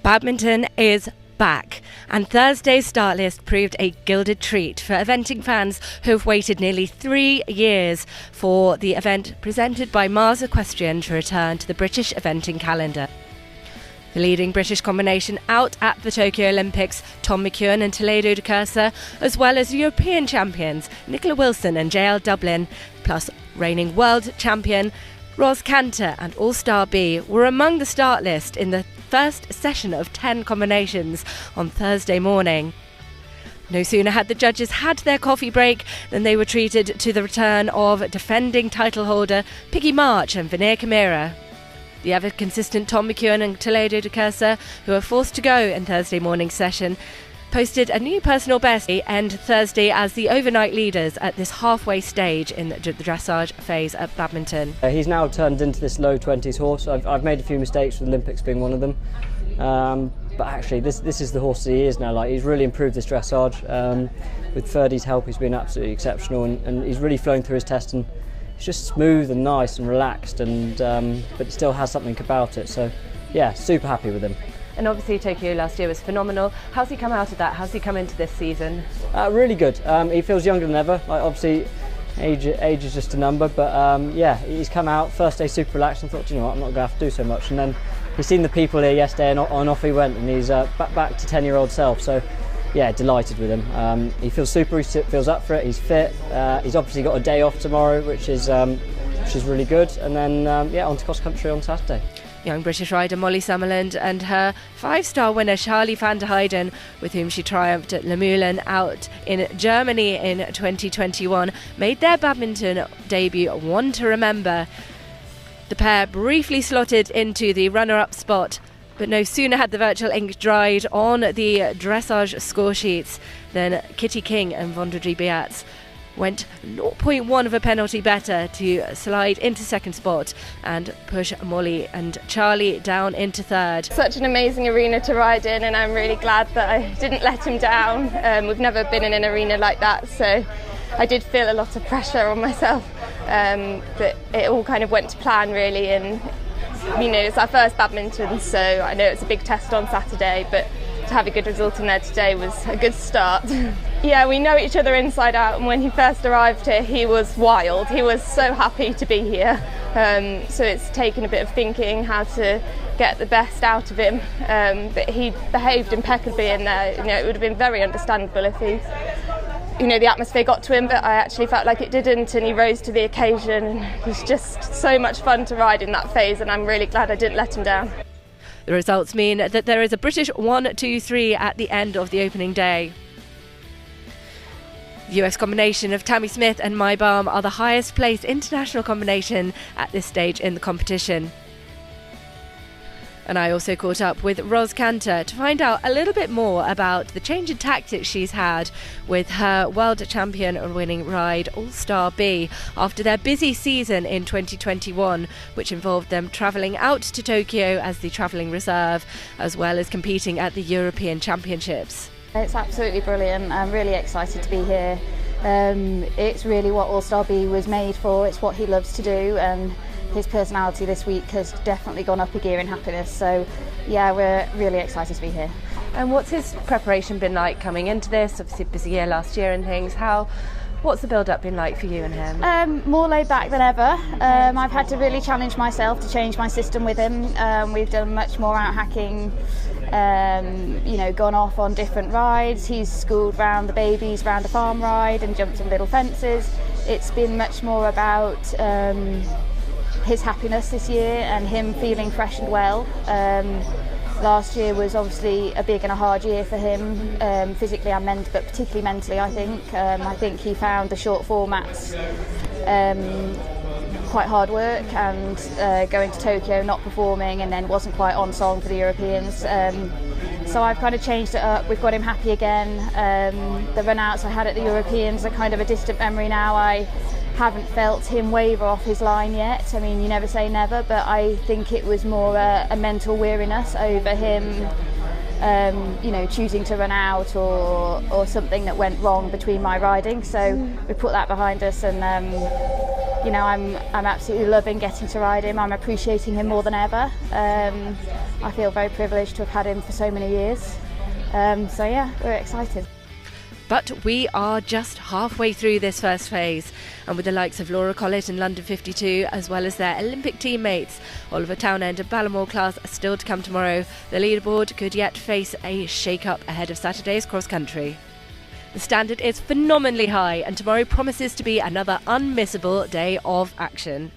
Badminton is back, and Thursday's start list proved a gilded treat for eventing fans who have waited nearly 3 years for the event presented by Mars Equestrian to return to the British eventing calendar. The leading British combination out at the Tokyo Olympics, Tom McEwen and Toledo de Cursa, as well as European champions Nicola Wilson and JL Dublin, plus reigning world champion Ros Cantor and All-Star B were among the start list in the first session of 10 combinations on Thursday morning. No sooner had the judges had their coffee break than they were treated to the return of defending title holder Piggy March and Veneer Chimera. The ever-consistent Tom McEwen and Toledo de Cursa, who were forced to go in Thursday morning's session, posted a new personal best end Thursday as the overnight leaders at this halfway stage in the dressage phase at badminton. He's now turned into this low 20s horse. I've made a few mistakes with Olympics being one of them, but actually this is the horse that he is now. Like, he's really improved this dressage. With Ferdy's help, he's been absolutely exceptional, and he's really flowing through his test, and it's just smooth and nice and relaxed, and but it still has something about it. So yeah, super happy with him. And obviously Tokyo last year was phenomenal. How's he come out of that? How's he come into this season? Really good. He feels younger than ever. Like, obviously age is just a number, but yeah, he's come out first day super relaxed and thought, you know what, I'm not going to have to do so much. And then he's seen the people here yesterday, and off he went, and he's back to 10-year-old self. So yeah, delighted with him. He feels super. He feels up for it. He's fit. He's obviously got a day off tomorrow, which is really good. And then yeah, on to cross country on Saturday. Young British rider Molly Summerland and her 5-star winner Charlie van der Heijden, with whom she triumphed at Le Moulin out in Germany in 2021, made their badminton debut one to remember. The pair briefly slotted into the runner-up spot, but no sooner had the virtual ink dried on the dressage score sheets than Kitty King and Vondredrie Beats went 0.1 of a penalty better to slide into second spot and push Molly and Charlie down into third. Such an amazing arena to ride in, and I'm really glad that I didn't let him down. We've never been in an arena like that, so I did feel a lot of pressure on myself, but it all kind of went to plan really, and you know, it's our first badminton, so I know it's a big test on Saturday, but to have a good result in there today was a good start. Yeah, we know each other inside out, and when he first arrived here he was wild. He was so happy to be here, so it's taken a bit of thinking how to get the best out of him, but he behaved impeccably in there. You know, it would have been very understandable if he, you know, the atmosphere got to him, but I actually felt like it didn't, and he rose to the occasion, and it was just so much fun to ride in that phase, and I'm really glad I didn't let him down. The results mean that there is a British 1-2-3 at the end of the opening day. The US combination of Tammy Smith and Mai Baum are the highest placed international combination at this stage in the competition. And I also caught up with Ros Cantor to find out a little bit more about the change in tactics she's had with her world champion winning ride All-Star B after their busy season in 2021, which involved them travelling out to Tokyo as the travelling reserve, as well as competing at the European Championships. It's absolutely brilliant. I'm really excited to be here. It's really what All-Star B was made for. It's what he loves to do, and his personality this week has definitely gone up a gear in happiness. So yeah, we're really excited to be here. And what's his preparation been like coming into this? Obviously a busy year last year and things. What's the build-up been like for you and him? More laid back than ever. I've had to really challenge myself to change my system with him. We've done much more out hacking, you know, gone off on different rides. He's schooled round the babies round a farm ride and jumped some little fences. It's been much more about his happiness this year and him feeling fresh and well. Last year was obviously a big and a hard year for him, physically and but particularly mentally, I think. I think he found the short formats quite hard work, and going to Tokyo not performing, and then wasn't quite on song for the Europeans. So I've kind of changed it up. We've got him happy again. The run-outs I had at the Europeans are kind of a distant memory now. I haven't felt him waver off his line yet. I mean, you never say never, but I think it was more a mental weariness over him, you know, choosing to run out or something that went wrong between my riding. So we put that behind us, and you know, I'm absolutely loving getting to ride him. I'm appreciating him more than ever. I feel very privileged to have had him for so many years. So yeah, we're excited. But we are just halfway through this first phase, and with the likes of Laura Collett in London 52, as well as their Olympic teammates, Oliver Townend and Ballamore class are still to come tomorrow, the leaderboard could yet face a shake-up ahead of Saturday's cross-country. The standard is phenomenally high, and tomorrow promises to be another unmissable day of action.